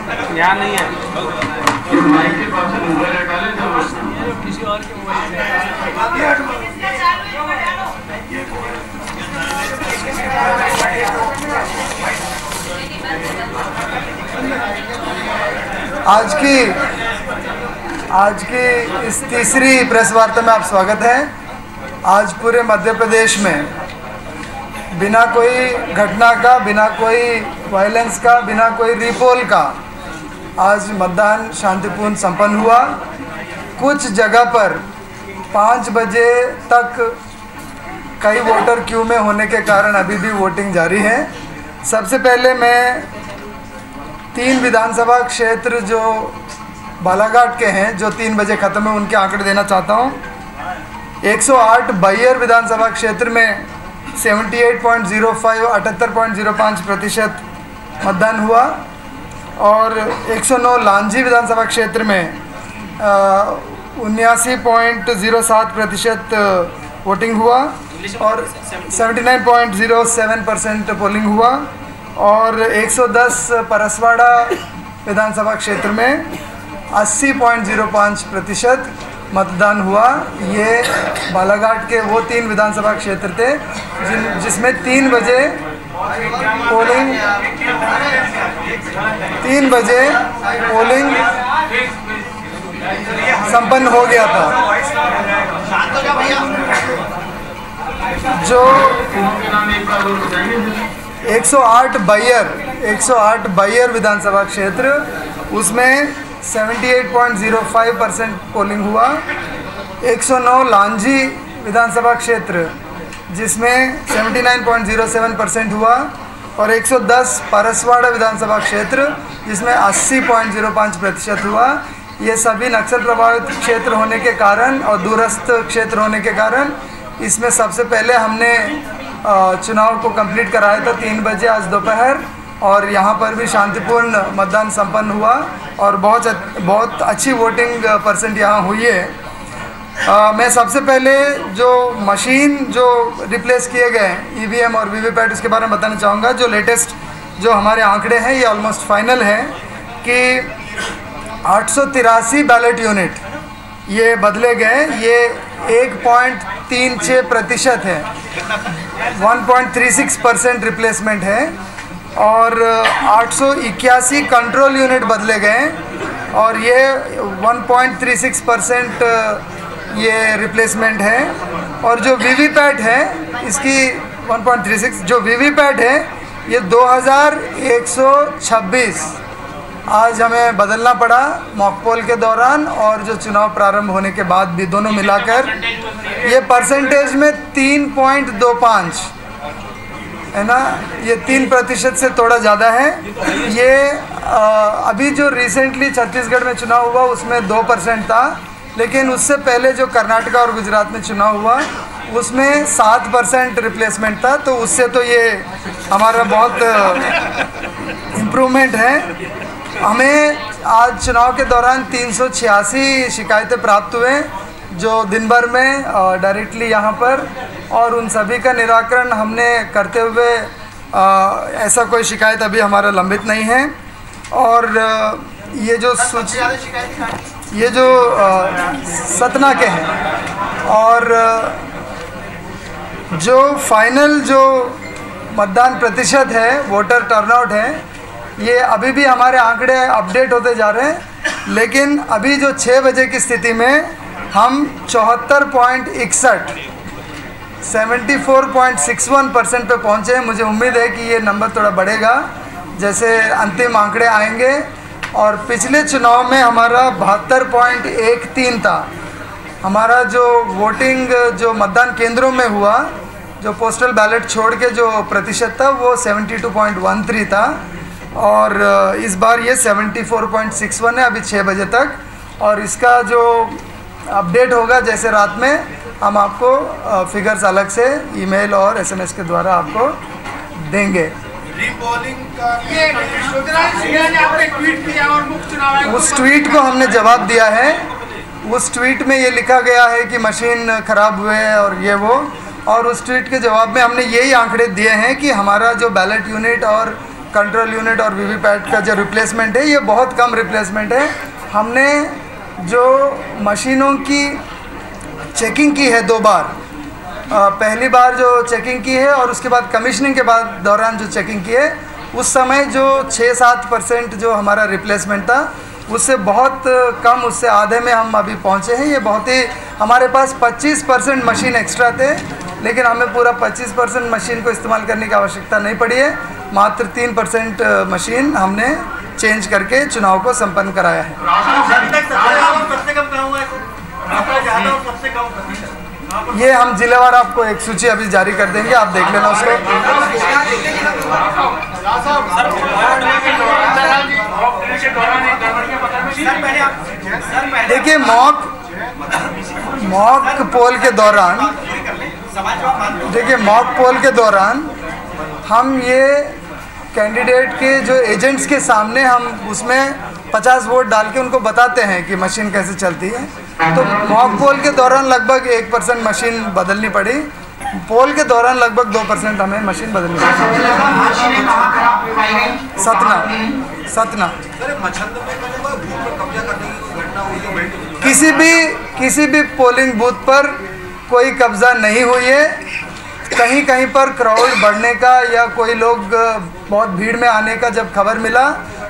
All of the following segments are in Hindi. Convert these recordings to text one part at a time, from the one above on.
यहाँ नहीं है। किसी और के आज की इस तीसरी प्रेस वार्ता में आप स्वागत है। आज पूरे मध्य प्रदेश में बिना कोई घटना का, बिना कोई वायलेंस का, बिना कोई रीपोल का आज मतदान शांतिपूर्ण संपन्न हुआ। कुछ जगह पर 5 बजे तक कई वोटर क्यू में होने के कारण अभी भी वोटिंग जारी है। सबसे पहले मैं 3 विधानसभा क्षेत्र जो बालाघाट के हैं, जो 3 बजे ख़त्म है, उनके आंकड़े देना चाहता हूँ। 108 बैयर विधानसभा क्षेत्र में 78.05 78.05% मतदान हुआ और 109 लांजी विधानसभा क्षेत्र में 79.07% वोटिंग हुआ और 79.07% पोलिंग हुआ और 110 परसवाड़ा विधानसभा क्षेत्र में 80.05% मतदान हुआ। ये बालाघाट के वो 3 विधानसभा क्षेत्र थे जिसमें 3 बजे पोलिंग संपन्न हो गया था। जो 108 बैयर विधानसभा क्षेत्र, उसमें 78.05% पोलिंग हुआ। 109 लांजी विधानसभा क्षेत्र जिसमें 79.07% हुआ और 110 परसवाड़ा विधानसभा क्षेत्र जिसमें 80.05% हुआ। ये सभी नक्सल प्रभावित क्षेत्र होने के कारण और दूरस्थ क्षेत्र होने के कारण इसमें सबसे पहले हमने चुनाव को कंप्लीट कराया था 3 बजे आज दोपहर, और यहाँ पर भी शांतिपूर्ण मतदान संपन्न हुआ और बहुत अच्छी वोटिंग परसेंट यहाँ हुई है। मैं सबसे पहले जो मशीन जो रिप्लेस किए गए ईवीएम और वीवीपैट, उसके बारे में बताना चाहूँगा। जो लेटेस्ट जो हमारे आंकड़े हैं, ये ऑलमोस्ट फाइनल है कि 883 बैलेट यूनिट ये बदले गए। ये 1.36% है, 1.36% रिप्लेसमेंट है और 881 कंट्रोल यूनिट बदले गए और ये 1.36% ये रिप्लेसमेंट है। और जो वीवीपैट है इसकी 1.36, जो वीवीपैट है ये 2126 आज हमें बदलना पड़ा मॉकपोल के दौरान और जो चुनाव प्रारंभ होने के बाद भी, दोनों मिलाकर ये परसेंटेज में 3.25 है ना, ये 3% से थोड़ा ज़्यादा है। ये अभी जो रिसेंटली छत्तीसगढ़ में चुनाव हुआ उसमें 2% था, लेकिन उससे पहले जो कर्नाटक और गुजरात में चुनाव हुआ उसमें 7% रिप्लेसमेंट था। तो उससे तो ये हमारा बहुत इम्प्रूवमेंट है। हमें आज चुनाव के दौरान 386 शिकायतें प्राप्त हुए जो दिन भर में डायरेक्टली यहाँ पर, और उन सभी का निराकरण हमने करते हुए ऐसा कोई शिकायत अभी हमारा लंबित नहीं है। और ये जो सतना के हैं और जो फाइनल जो मतदान प्रतिशत है, वोटर टर्नआउट है, ये अभी भी हमारे आंकड़े अपडेट होते जा रहे हैं। लेकिन अभी जो 6 बजे की स्थिति में हम 74.61 74.61% पे पहुँचे हैं। मुझे उम्मीद है कि ये नंबर थोड़ा बढ़ेगा जैसे अंतिम आंकड़े आएंगे। और पिछले चुनाव में हमारा 72.13 था। हमारा जो वोटिंग जो मतदान केंद्रों में हुआ, जो पोस्टल बैलेट छोड़ के जो प्रतिशत था वो 72.13 था और इस बार ये 74.61 है अभी 6 बजे तक। और इसका जो अपडेट होगा जैसे रात में हम आपको फिगर्स अलग से ईमेल और एसएमएस के द्वारा आपको देंगे। उस ट्वीट को हमने जवाब दिया है। उस ट्वीट में ये लिखा गया है कि मशीन ख़राब हुए और ये वो, और उस ट्वीट के जवाब में हमने यही आंकड़े दिए हैं कि हमारा जो बैलेट यूनिट और कंट्रोल यूनिट और वीवीपैट का जो रिप्लेसमेंट है ये बहुत कम रिप्लेसमेंट है। हमने जो मशीनों की चेकिंग की है 2 बार, पहली बार जो चेकिंग की है और उसके बाद कमीशनिंग के बाद दौरान जो चेकिंग की है, उस समय जो 6-7% जो हमारा रिप्लेसमेंट था उससे बहुत कम, उससे आधे में हम अभी पहुंचे हैं। ये बहुत ही, हमारे पास 25% मशीन एक्स्ट्रा थे, लेकिन हमें पूरा 25% मशीन को इस्तेमाल करने की आवश्यकता नहीं पड़ी है। मात्र 3% मशीन हमने चेंज करके चुनाव को संपन्न कराया है। ये हम जिलेवार आपको एक सूची अभी जारी कर देंगे, आप देख लेना उसको। देखिए मॉक पोल के दौरान हम ये कैंडिडेट के जो एजेंट्स के सामने हम उसमें 50 वोट डाल के उनको बताते हैं कि मशीन कैसे चलती है। तो मॉक पोल के दौरान लगभग 1% मशीन बदलनी पड़ी, पोल के दौरान लगभग 2% हमें मशीन बदलनी पड़ी। सतना किसी भी पोलिंग बूथ पर कोई कब्जा नहीं हुई है। कहीं कहीं पर क्राउड बढ़ने का या कोई लोग बहुत भीड़ में आने का जब खबर मिला,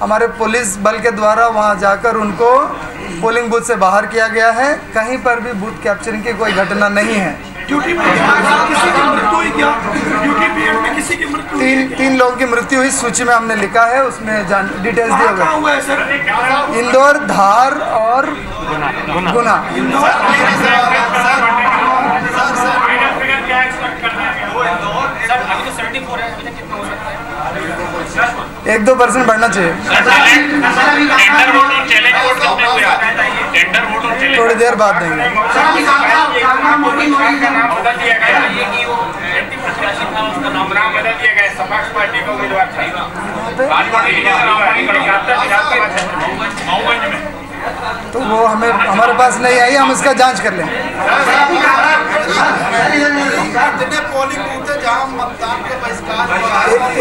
हमारे पुलिस बल के द्वारा वहां जाकर उनको पोलिंग बूथ से बाहर किया गया है। कहीं पर भी बूथ कैप्चरिंग की कोई घटना नहीं है। ड्यूटी किसी की मृत्यु हुई क्या? ड्यूटी पीरियड में किसी की मृत्यु हुई? तीन लोगों की मृत्यु हुई, सूची में हमने लिखा है, उसमें डिटेल्स दिए हुए हैं। इंदौर, धार और गुना। 1-2% बढ़ना चाहिए। थोड़ी देर बाद देंगे। तो वो हमारे पास नहीं आई, हम इसका जांच कर लेंगे।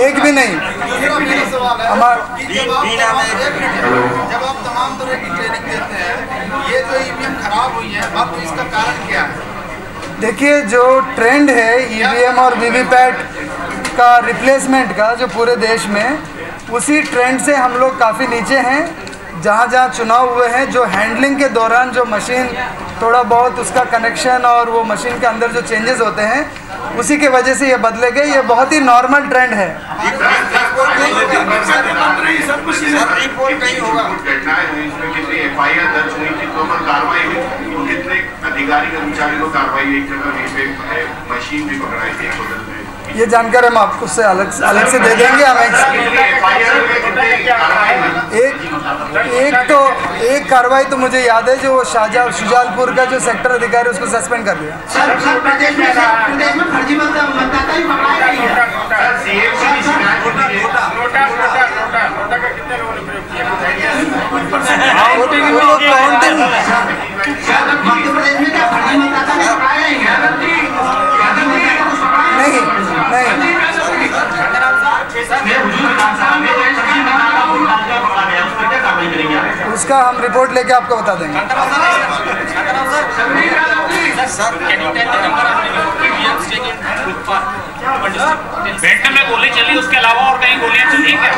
एक भी नहीं। जब आप तमाम तरह की ट्रेनिंग देते हैं, ये जो ईवीएम खराब हुई है, अब इसका कारण क्या है? देखिए, जो ट्रेंड है ईवीएम और वीवीपैट का रिप्लेसमेंट का जो पूरे देश में, उसी ट्रेंड से हम लोग काफ़ी नीचे हैं। जहाँ जहाँ चुनाव हुए हैं, जो हैंडलिंग के दौरान जो मशीन थोड़ा बहुत उसका कनेक्शन और वो मशीन के अंदर जो चेंजेस होते हैं, उसी के वजह से ये बदले गए। ये बहुत ही नॉर्मल ट्रेंड है। ये जानकारी हम आपको से अलग से दे देंगे। हम एक कार्रवाई तो मुझे याद है, जो शुजालपुर का जो सेक्टर अधिकारी उसको सस्पेंड कर दिया। उसका हम रिपोर्ट लेके आपको बता देंगे। बेंटन में गोली चली, उसके अलावा और कहीं गोलियां चली क्या?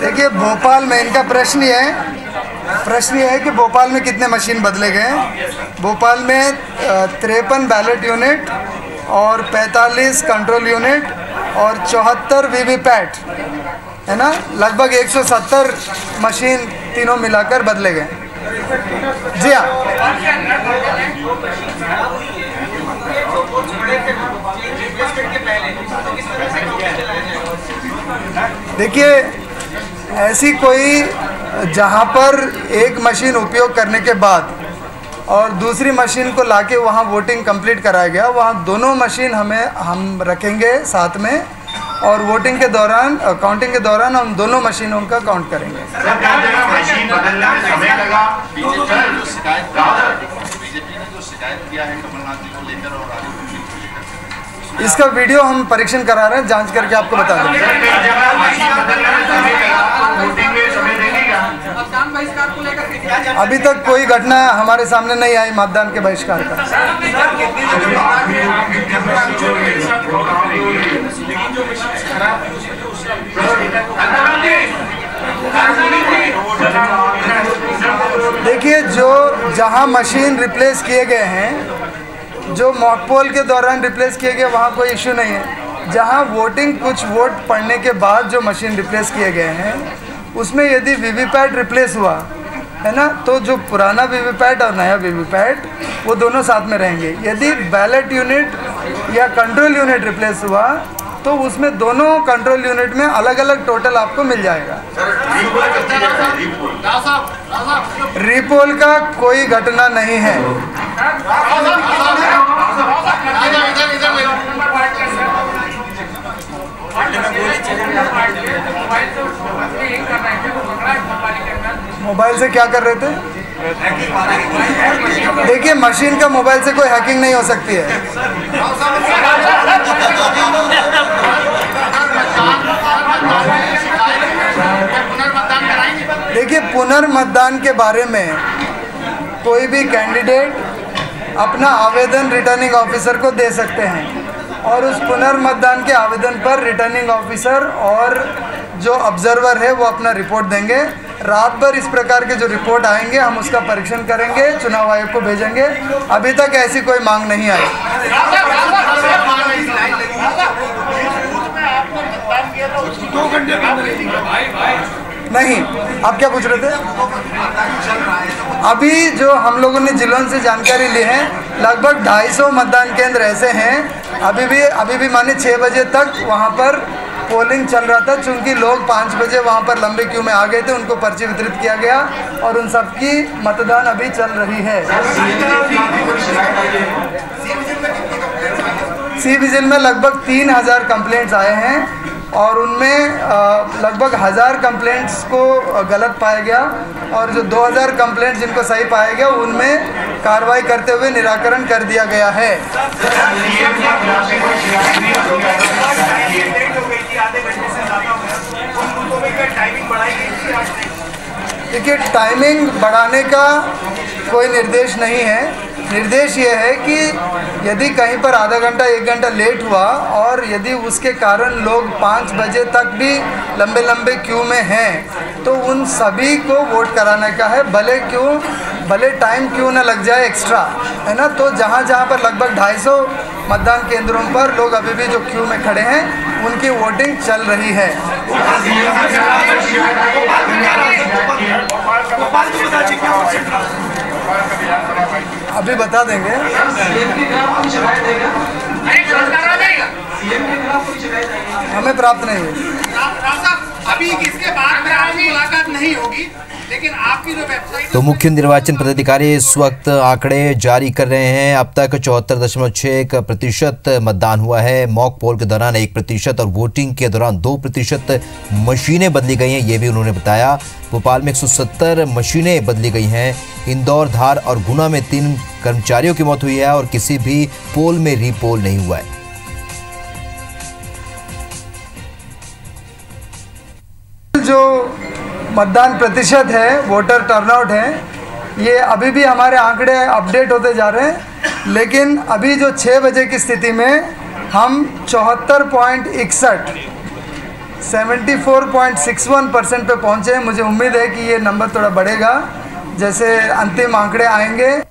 देखिए, भोपाल में इनका प्रश्न ये है कि भोपाल में कितने मशीन बदले गए। भोपाल में 53 बैलेट यूनिट और 45 कंट्रोल यूनिट और 74 वीवीपैट, है ना, लगभग 170 मशीन तीनों मिलाकर बदले गए। जी हाँ, देखिए, ऐसी कोई जहाँ पर एक मशीन उपयोग करने के बाद और दूसरी मशीन को लाके वहाँ वोटिंग कंप्लीट कराया गया, वहाँ दोनों मशीन हम रखेंगे साथ में और वोटिंग के दौरान काउंटिंग के दौरान हम दोनों मशीनों का काउंट करेंगे। मशीन बदलने में समय लगा। बीजेपी ने जो शिकायत किया है कमलनाथ जी को लेकर और इसका वीडियो हम परीक्षण करा रहे हैं, जांच करके आपको बता देंगे। अभी तक कोई घटना हमारे सामने नहीं आई मतदान के बहिष्कार का। देखिए, जो जहां मशीन रिप्लेस किए गए हैं, जो मॉक पोल के दौरान रिप्लेस किए गए, वहाँ कोई इशू नहीं है। जहाँ वोटिंग कुछ वोट पड़ने के बाद जो मशीन रिप्लेस किए गए हैं, उसमें यदि वीवीपैट रिप्लेस हुआ है ना, तो जो पुराना वीवीपैट और नया वीवीपैट वो दोनों साथ में रहेंगे। यदि बैलेट यूनिट या कंट्रोल यूनिट रिप्लेस हुआ तो उसमें दोनों कंट्रोल यूनिट में अलग अलग टोटल आपको मिल जाएगा। रीपोल का कोई घटना नहीं है। मोबाइल से क्या कर रहे थे? देखिए, मशीन का मोबाइल से कोई हैकिंग नहीं हो सकती है। देखिए, पुनर्मतदान के बारे में कोई भी कैंडिडेट अपना आवेदन रिटर्निंग ऑफिसर को दे सकते हैं और उस पुनर्मतदान के आवेदन पर रिटर्निंग ऑफिसर और जो ऑब्जर्वर है वो अपना रिपोर्ट देंगे। रात भर इस प्रकार के जो रिपोर्ट आएंगे हम उसका परीक्षण करेंगे, चुनाव आयोग को भेजेंगे। अभी तक ऐसी कोई मांग नहीं आई। नहीं, आप क्या पूछ रहे थे? अभी जो हम लोगों ने जिलों से जानकारी ली है, लगभग 250 मतदान केंद्र ऐसे हैं। अभी भी माने 6 बजे तक वहाँ पर पोलिंग चल रहा था। चूँकि लोग 5 बजे वहाँ पर लंबे क्यू में आ गए थे, उनको पर्ची वितरित किया गया और उन सबकी मतदान अभी चल रही है। सी विजिल में लगभग 3000 कंप्लेंट्स आए हैं और उनमें लगभग 1000 कंप्लेंट्स को गलत पाया गया और जो 2000 कंप्लेंट्स जिनको सही पाया गया उनमें कार्रवाई करते हुए निराकरण कर दिया गया है। देखिए, टाइमिंग बढ़ाने का कोई निर्देश नहीं है। निर्देश ये है कि यदि कहीं पर आधा घंटा 1 घंटा लेट हुआ और यदि उसके कारण लोग 5 बजे तक भी लंबे क्यू में हैं तो उन सभी को वोट कराने का है, भले टाइम क्यों ना लग जाए एक्स्ट्रा, है ना। तो जहाँ पर लगभग 250 मतदान केंद्रों पर लोग अभी भी जो क्यू में खड़े हैं उनकी वोटिंग चल रही है। अभी बता देंगे। हमें प्राप्त नहीं हुई। अभी इसके बाद में आपकी मुलाकात नहीं होगी, लेकिन आपकी जो वेबसाइट। तो मुख्य निर्वाचन पदाधिकारी इस वक्त आंकड़े जारी कर रहे हैं। अब तक 74.6% मतदान हुआ है। मॉक पोल के दौरान 1% और वोटिंग के दौरान 2% मशीनें बदली गई हैं, ये भी उन्होंने बताया। भोपाल में 170 मशीनें बदली गई हैं। इंदौर, धार और गुना में 3 कर्मचारियों की मौत हुई है और किसी भी पोल में रीपोल नहीं हुआ है। जो मतदान प्रतिशत है, वोटर टर्नआउट है, ये अभी भी हमारे आंकड़े अपडेट होते जा रहे हैं। लेकिन अभी जो 6 बजे की स्थिति में हम 74.61 74.61% पे पहुँचे हैं। मुझे उम्मीद है कि ये नंबर थोड़ा बढ़ेगा जैसे अंतिम आंकड़े आएंगे।